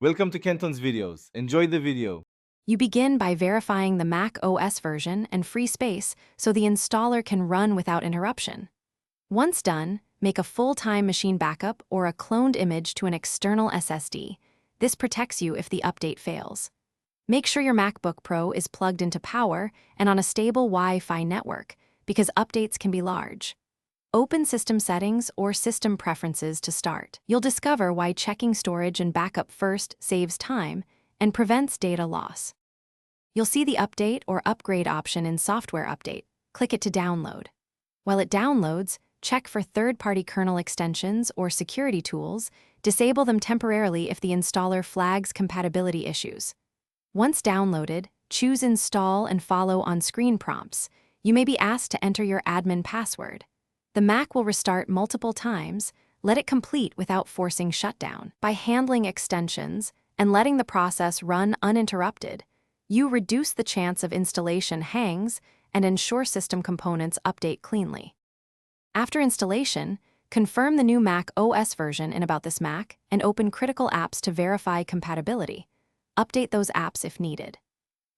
Welcome to Kenton's videos. Enjoy the video. You begin by verifying the Mac OS version and free space so the installer can run without interruption. Once done, make a full-time machine backup or a cloned image to an external SSD. This protects you if the update fails. Make sure your MacBook Pro is plugged into power and on a stable Wi-Fi network, because updates can be large. Open System Settings or System Preferences to start. You'll discover why checking storage and backup first saves time and prevents data loss. You'll see the Update or Upgrade option in Software Update. Click it to download. While it downloads, check for third-party kernel extensions or security tools. Disable them temporarily if the installer flags compatibility issues. Once downloaded, choose Install and follow on-screen prompts. You may be asked to enter your admin password. The Mac will restart multiple times. Let it complete without forcing shutdown. By handling extensions and letting the process run uninterrupted, you reduce the chance of installation hangs and ensure system components update cleanly. After installation, confirm the new Mac OS version in About This Mac and open critical apps to verify compatibility. Update those apps if needed.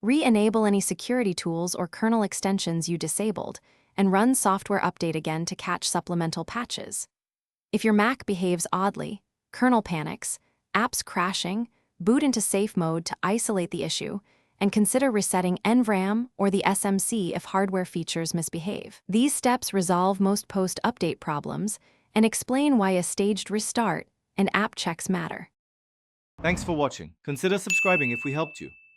Re-enable any security tools or kernel extensions you disabled, and run Software Update again to catch supplemental patches. If your Mac behaves oddly, kernel panics, apps crashing, boot into safe mode to isolate the issue, and consider resetting NVRAM or the SMC if hardware features misbehave. These steps resolve most post-update problems and explain why a staged restart and app checks matter. Thanks for watching. Consider subscribing if we helped you.